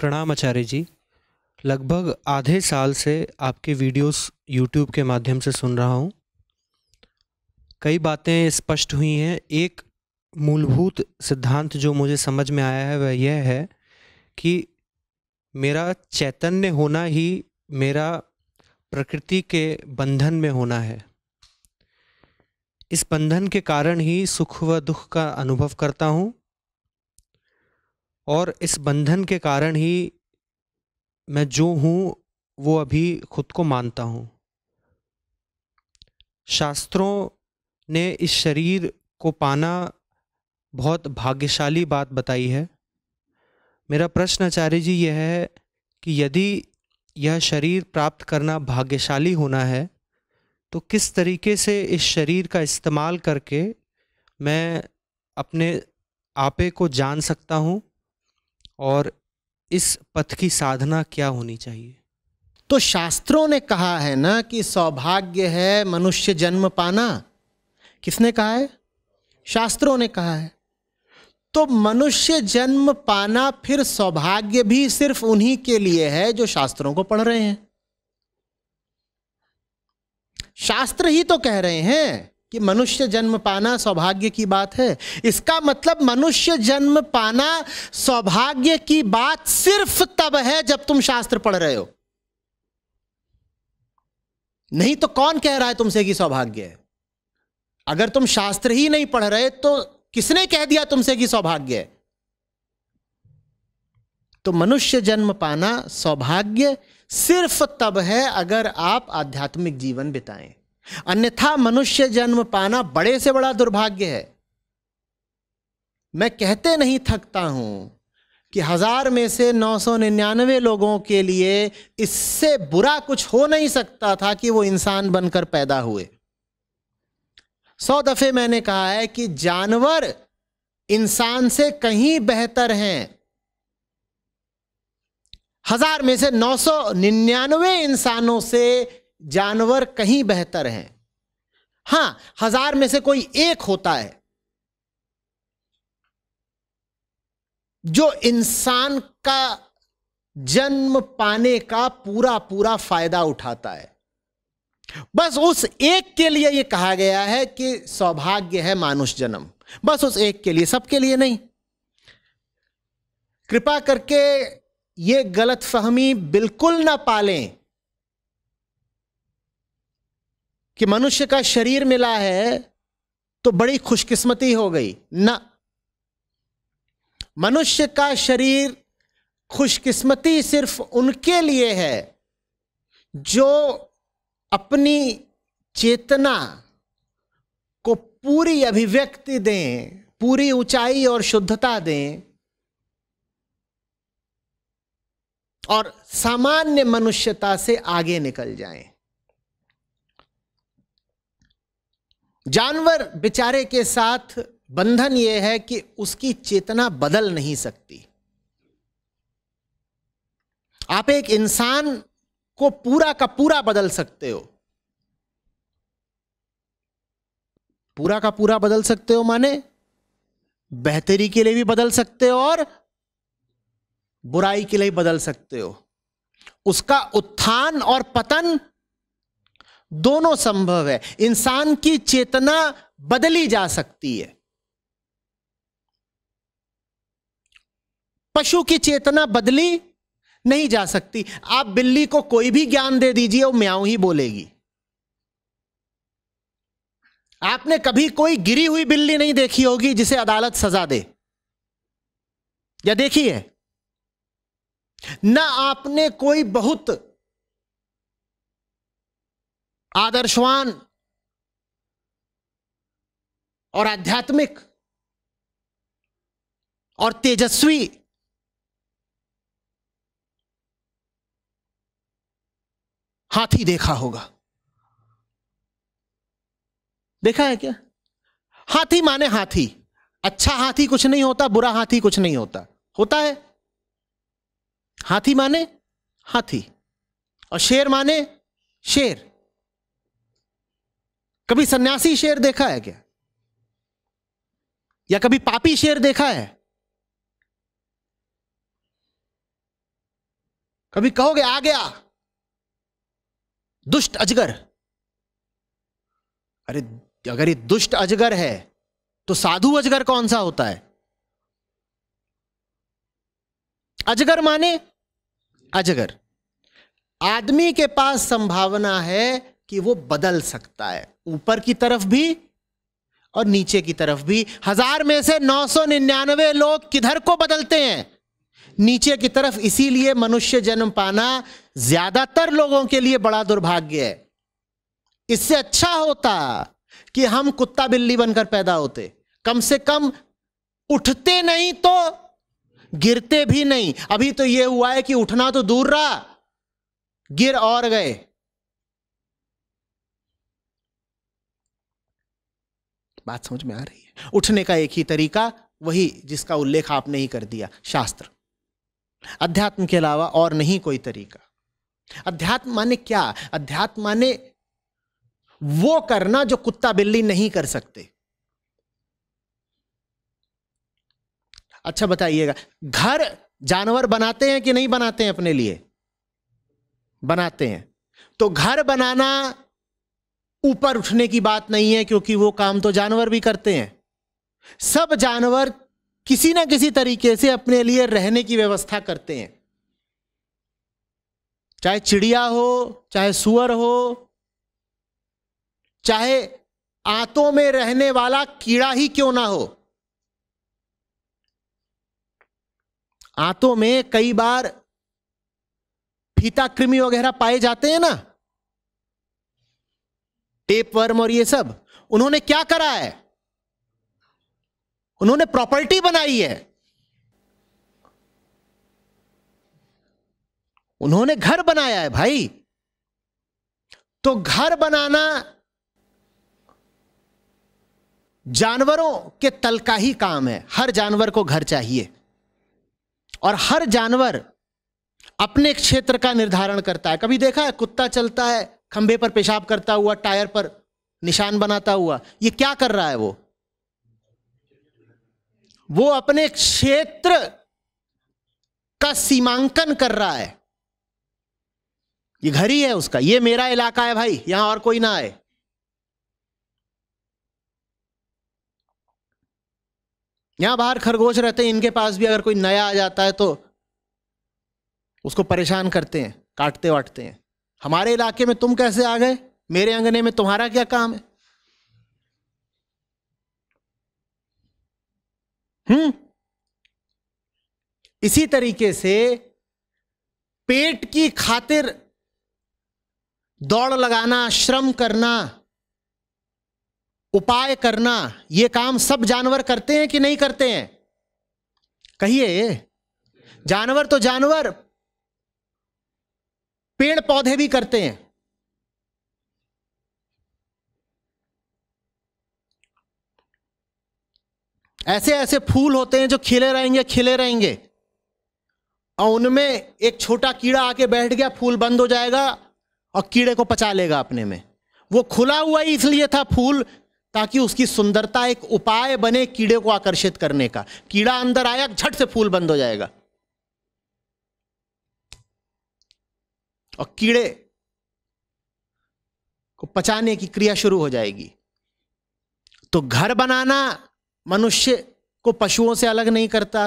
प्रणाम आचार्य जी। लगभग आधे साल से आपके वीडियोस यूट्यूब के माध्यम से सुन रहा हूँ। कई बातें स्पष्ट हुई हैं। एक मूलभूत सिद्धांत जो मुझे समझ में आया है वह यह है कि मेरा चैतन्य होना ही मेरा प्रकृति के बंधन में होना है। इस बंधन के कारण ही सुख व दुख का अनुभव करता हूँ और इस बंधन के कारण ही मैं जो हूँ वो अभी खुद को मानता हूँ। शास्त्रों ने इस शरीर को पाना बहुत भाग्यशाली बात बताई है। मेरा प्रश्न आचार्य जी यह है कि यदि यह शरीर प्राप्त करना भाग्यशाली होना है तो किस तरीके से इस शरीर का इस्तेमाल करके मैं अपने आपे को जान सकता हूँ और इस पथ की साधना क्या होनी चाहिए? तो शास्त्रों ने कहा है ना कि सौभाग्य है मनुष्य जन्म पाना। किसने कहा है? शास्त्रों ने कहा है। तो मनुष्य जन्म पाना फिर सौभाग्य भी सिर्फ उन्हीं के लिए है जो शास्त्रों को पढ़ रहे हैं। शास्त्र ही तो कह रहे हैं कि मनुष्य जन्म पाना सौभाग्य की बात है। इसका मतलब मनुष्य जन्म पाना सौभाग्य की बात सिर्फ तब है जब तुम शास्त्र पढ़ रहे हो। नहीं तो कौन कह रहा है तुमसे कि सौभाग्य है? अगर तुम शास्त्र ही नहीं पढ़ रहे तो किसने कह दिया तुमसे कि सौभाग्य है? तो मनुष्य जन्म पाना सौभाग्य सिर्फ तब है अगर आप आध्यात्मिक जीवन बिताएं, अन्यथा मनुष्य जन्म पाना बड़े से बड़ा दुर्भाग्य है। मैं कहते नहीं थकता हूं कि 1000 में से 999 लोगों के लिए इससे बुरा कुछ हो नहीं सकता था कि वो इंसान बनकर पैदा हुए। 100 दफे मैंने कहा है कि जानवर इंसान से कहीं बेहतर हैं। 1000 में से 999 इंसानों से जानवर कहीं बेहतर हैं। हां, 1000 में से कोई एक होता है जो इंसान का जन्म पाने का पूरा पूरा फायदा उठाता है। बस उस एक के लिए यह कहा गया है कि सौभाग्य है मानुष जन्म। बस उस एक के लिए, सबके लिए नहीं। कृपा करके यह गलतफहमी बिल्कुल ना पालें कि मनुष्य का शरीर मिला है तो बड़ी खुशकिस्मती हो गई ना। मनुष्य का शरीर खुशकिस्मती सिर्फ उनके लिए है जो अपनी चेतना को पूरी अभिव्यक्ति दें, पूरी ऊंचाई और शुद्धता दें और सामान्य मनुष्यता से आगे निकल जाएं। जानवर बेचारे के साथ बंधन यह है कि उसकी चेतना बदल नहीं सकती। आप एक इंसान को पूरा का पूरा बदल सकते हो। पूरा का पूरा बदल सकते हो माने बेहतरी के लिए भी बदल सकते हो और बुराई के लिए भी बदल सकते हो। उसका उत्थान और पतन दोनों संभव है। इंसान की चेतना बदली जा सकती है। पशु की चेतना बदली नहीं जा सकती। आप बिल्ली को कोई भी ज्ञान दे दीजिए, वो म्याऊं ही बोलेगी। आपने कभी कोई गिरी हुई बिल्ली नहीं देखी होगी जिसे अदालत सजा दे, या देखी है? ना आपने कोई बहुत आदर्शवान और आध्यात्मिक और तेजस्वी हाथी देखा होगा। देखा है क्या? हाथी माने हाथी। अच्छा हाथी कुछ नहीं होता, बुरा हाथी कुछ नहीं होता। होता है हाथी माने हाथी, और शेर माने शेर। कभी सन्यासी शेर देखा है क्या? या कभी पापी शेर देखा है? कभी कहोगे आ गया दुष्ट अजगर। अरे अगर ये दुष्ट अजगर है तो साधु अजगर कौन सा होता है? अजगर माने अजगर। आदमी के पास संभावना है कि वो बदल सकता है, ऊपर की तरफ भी और नीचे की तरफ भी। 1000 में से 999 लोग किधर को बदलते हैं? नीचे की तरफ। इसीलिए मनुष्य जन्म पाना ज्यादातर लोगों के लिए बड़ा दुर्भाग्य है। इससे अच्छा होता कि हम कुत्ता बिल्ली बनकर पैदा होते, कम से कम उठते नहीं तो गिरते भी नहीं। अभी तो यह हुआ है कि उठना तो दूर रहा, गिर और गए। बात समझ में आ रही है? उठने का एक ही तरीका, वही जिसका उल्लेख आपने ही कर दिया, शास्त्र। अध्यात्म के अलावा और नहीं कोई तरीका। अध्यात्म माने क्या? अध्यात्म माने वो करना जो कुत्ता बिल्ली नहीं कर सकते। अच्छा बताइएगा, घर जानवर बनाते हैं कि नहीं बनाते हैं? अपने लिए बनाते हैं। तो घर बनाना ऊपर उठने की बात नहीं है, क्योंकि वो काम तो जानवर भी करते हैं। सब जानवर किसी ना किसी तरीके से अपने लिए रहने की व्यवस्था करते हैं, चाहे चिड़िया हो, चाहे सुअर हो, चाहे आंतों में रहने वाला कीड़ा ही क्यों ना हो। आंतों में कई बार फीता कृमि वगैरह पाए जाते हैं ना, टेप वर्म और ये सब। उन्होंने क्या करा है? उन्होंने प्रॉपर्टी बनाई है, उन्होंने घर बनाया है भाई। तो घर बनाना जानवरों के तल का ही काम है। हर जानवर को घर चाहिए, और हर जानवर अपने क्षेत्र का निर्धारण करता है। कभी देखा है कुत्ता चलता है खंभे पर पेशाब करता हुआ, टायर पर निशान बनाता हुआ? ये क्या कर रहा है? वो अपने क्षेत्र का सीमांकन कर रहा है। ये घर ही है उसका, ये मेरा इलाका है भाई, यहां और कोई ना आए। यहां बाहर खरगोश रहते हैं, इनके पास भी अगर कोई नया आ जाता है तो उसको परेशान करते हैं, काटते वाटते हैं। हमारे इलाके में तुम कैसे आ गए? मेरे अंगने में तुम्हारा क्या काम है? इसी तरीके से पेट की खातिर दौड़ लगाना, श्रम करना, उपाय करना, यह काम सब जानवर करते हैं कि नहीं करते हैं? कहिए। जानवर तो जानवर, पेड़ पौधे भी करते हैं। ऐसे ऐसे फूल होते हैं जो खिले रहेंगे खिले रहेंगे, और उनमें एक छोटा कीड़ा आके बैठ गया, फूल बंद हो जाएगा और कीड़े को पचा लेगा अपने में। वो खुला हुआ ही इसलिए था फूल, ताकि उसकी सुंदरता एक उपाय बने कीड़े को आकर्षित करने का। कीड़ा अंदर आया, झट से फूल बंद हो जाएगा और कीड़े को पचाने की क्रिया शुरू हो जाएगी। तो घर बनाना मनुष्य को पशुओं से अलग नहीं करता।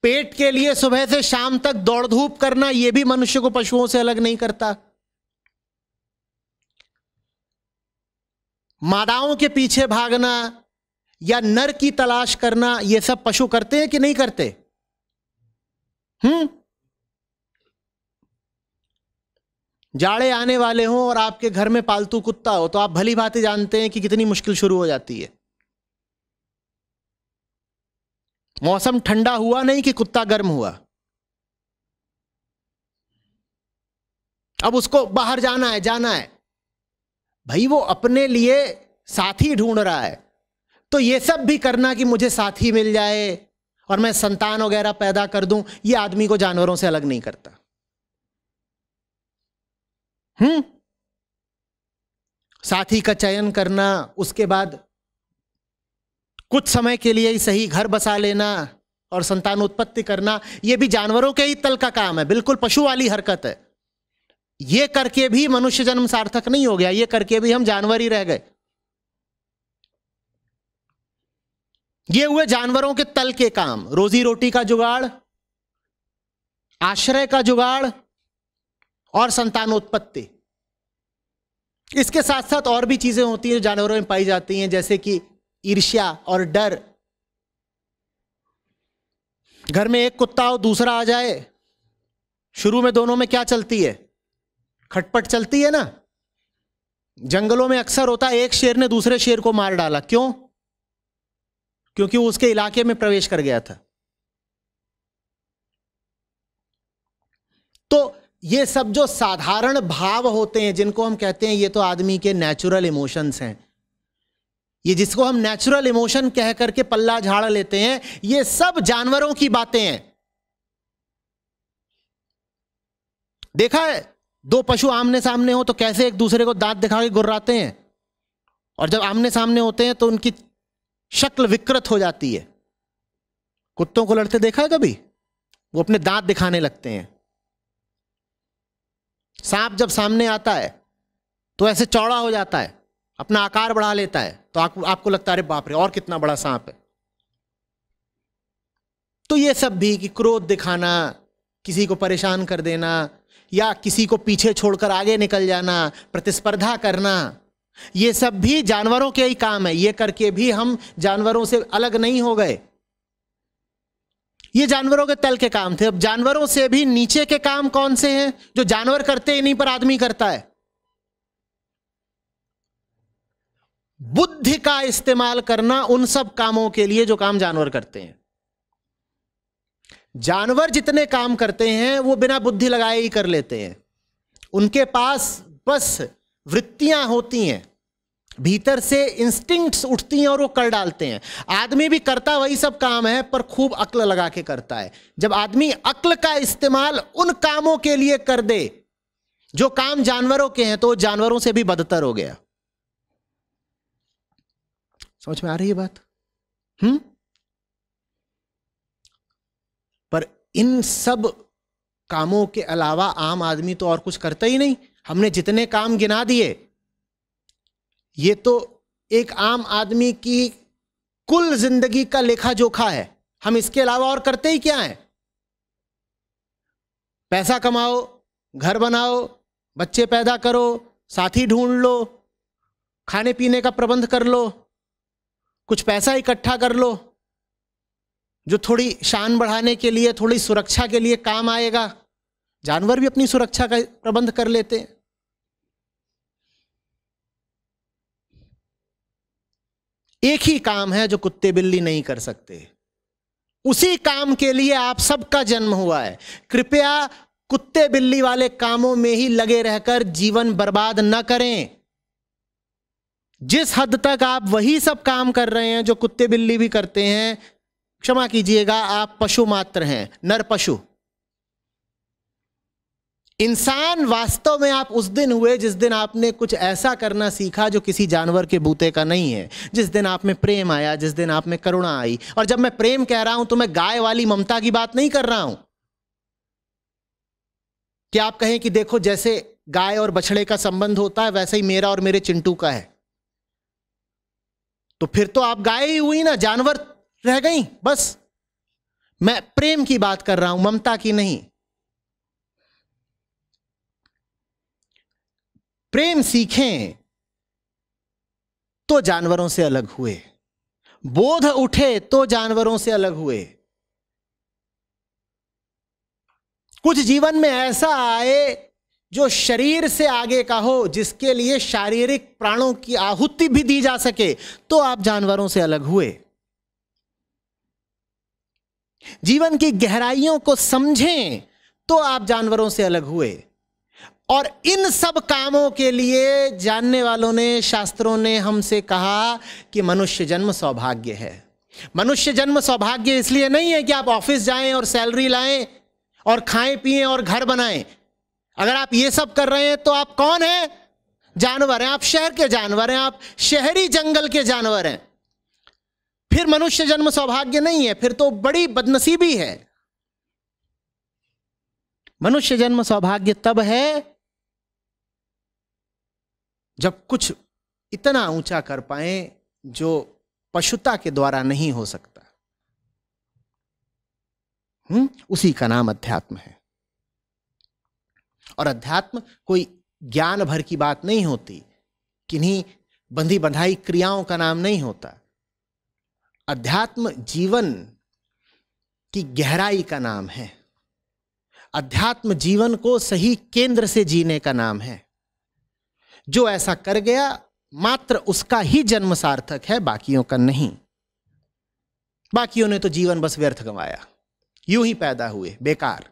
पेट के लिए सुबह से शाम तक दौड़ धूप करना, यह भी मनुष्य को पशुओं से अलग नहीं करता। मादाओं के पीछे भागना या नर की तलाश करना, यह सब पशु करते हैं कि नहीं करते? जाड़े आने वाले हों और आपके घर में पालतू कुत्ता हो तो आप भली भांति जानते हैं कि कितनी मुश्किल शुरू हो जाती है। मौसम ठंडा हुआ नहीं कि कुत्ता गर्म हुआ, अब उसको बाहर जाना है भाई, वो अपने लिए साथी ढूंढ रहा है। तो ये सब भी करना कि मुझे साथी मिल जाए और मैं संतान वगैरह पैदा कर दूं, ये आदमी को जानवरों से अलग नहीं करता। साथी का चयन करना, उसके बाद कुछ समय के लिए ही सही घर बसा लेना, और संतानोत्पत्ति करना, यह भी जानवरों के ही तल का काम है, बिल्कुल पशु वाली हरकत है। यह करके भी मनुष्य जन्म सार्थक नहीं हो गया, यह करके भी हम जानवर ही रह गए। ये हुए जानवरों के तल के काम, रोजी रोटी का जुगाड़, आश्रय का जुगाड़ और संतानोत्पत्ति। इसके साथ साथ और भी चीजें होती हैं जो जानवरों में पाई जाती हैं, जैसे कि ईर्ष्या और डर। घर में एक कुत्ता हो, दूसरा आ जाए, शुरू में दोनों में क्या चलती है? खटपट चलती है ना। जंगलों में अक्सर होता है, एक शेर ने दूसरे शेर को मार डाला। क्यों? क्योंकि वो उसके इलाके में प्रवेश कर गया था। तो ये सब जो साधारण भाव होते हैं, जिनको हम कहते हैं ये तो आदमी के नेचुरल इमोशंस हैं, ये जिसको हम नेचुरल इमोशन कह करके पल्ला झाड़ लेते हैं, ये सब जानवरों की बातें हैं। देखा है, दो पशु आमने सामने हो तो कैसे एक दूसरे को दांत दिखा के गुर्राते हैं, और जब आमने सामने होते हैं तो उनकी शक्ल विकृत हो जाती है। कुत्तों को लड़ते देखा है कभी? वो अपने दांत दिखाने लगते हैं। सांप जब सामने आता है तो ऐसे चौड़ा हो जाता है, अपना आकार बढ़ा लेता है, तो आपको लगता है अरे बाप रे और कितना बड़ा सांप है। तो ये सब भी कि क्रोध दिखाना, किसी को परेशान कर देना, या किसी को पीछे छोड़कर आगे निकल जाना, प्रतिस्पर्धा करना, ये सब भी जानवरों के ही काम है। ये करके भी हम जानवरों से अलग नहीं हो गए। ये जानवरों के तल के काम थे। अब जानवरों से भी नीचे के काम कौन से हैं जो जानवर करते ही नहीं पर आदमी करता है? बुद्धि का इस्तेमाल करना उन सब कामों के लिए जो काम जानवर करते हैं। जानवर जितने काम करते हैं वो बिना बुद्धि लगाए ही कर लेते हैं। उनके पास बस वृत्तियां होती हैं, भीतर से इंस्टिंक्ट्स उठती हैं और वो कर डालते हैं। आदमी भी करता वही सब काम है, पर खूब अक्ल लगा के करता है। जब आदमी अक्ल का इस्तेमाल उन कामों के लिए कर दे जो काम जानवरों के हैं, तो जानवरों से भी बदतर हो गया। समझ में आ रही है बात? पर इन सब कामों के अलावा आम आदमी तो और कुछ करता ही नहीं। हमने जितने काम गिना दिए, ये तो एक आम आदमी की कुल जिंदगी का लेखा जोखा है। हम इसके अलावा और करते ही क्या है? पैसा कमाओ, घर बनाओ, बच्चे पैदा करो, साथी ढूंढ लो, खाने पीने का प्रबंध कर लो, कुछ पैसा इकट्ठा कर लो जो थोड़ी शान बढ़ाने के लिए, थोड़ी सुरक्षा के लिए काम आएगा। जानवर भी अपनी सुरक्षा का प्रबंध कर लेते हैं। एक ही काम है जो कुत्ते बिल्ली नहीं कर सकते। उसी काम के लिए आप सबका जन्म हुआ है। कृपया कुत्ते बिल्ली वाले कामों में ही लगे रहकर जीवन बर्बाद न करें। जिस हद तक आप वही सब काम कर रहे हैं जो कुत्ते बिल्ली भी करते हैं, क्षमा कीजिएगा, आप पशु मात्र हैं, नर पशु। इंसान वास्तव में आप उस दिन हुए जिस दिन आपने कुछ ऐसा करना सीखा जो किसी जानवर के बूते का नहीं है। जिस दिन आप में प्रेम आया, जिस दिन आप में करुणा आई। और जब मैं प्रेम कह रहा हूं तो मैं गाय वाली ममता की बात नहीं कर रहा हूं कि आप कहें कि देखो जैसे गाय और बछड़े का संबंध होता है वैसे ही मेरा और मेरे चिंटू का है। तो फिर तो आप गाय ही हुई ना, जानवर रह गई। बस मैं प्रेम की बात कर रहा हूं, ममता की नहीं। प्रेम सीखें तो जानवरों से अलग हुए, बोध उठे तो जानवरों से अलग हुए। कुछ जीवन में ऐसा आए जो शरीर से आगे का हो, जिसके लिए शारीरिक प्राणों की आहुति भी दी जा सके, तो आप जानवरों से अलग हुए। जीवन की गहराइयों को समझें तो आप जानवरों से अलग हुए। और इन सब कामों के लिए जानने वालों ने, शास्त्रों ने हमसे कहा कि मनुष्य जन्म सौभाग्य है। मनुष्य जन्म सौभाग्य इसलिए नहीं है कि आप ऑफिस जाएं और सैलरी लाएं और खाएं पिएं और घर बनाएं। अगर आप ये सब कर रहे हैं तो आप कौन हैं? जानवर हैं। आप शहर के जानवर हैं, आप शहरी जंगल के जानवर हैं। फिर मनुष्य जन्म सौभाग्य नहीं है, फिर तो बड़ी बदनसीबी है। मनुष्य जन्म सौभाग्य तब है जब कुछ इतना ऊंचा कर पाए जो पशुता के द्वारा नहीं हो सकता। उसी का नाम अध्यात्म है। और अध्यात्म कोई ज्ञान भर की बात नहीं होती, किन्हीं बंधी बंधाई क्रियाओं का नाम नहीं होता। अध्यात्म जीवन की गहराई का नाम है। अध्यात्म जीवन को सही केंद्र से जीने का नाम है। जो ऐसा कर गया मात्र उसका ही जन्म सार्थक है, बाकियों का नहीं। बाकियों ने तो जीवन बस व्यर्थ गंवाया, यूं ही पैदा हुए बेकार।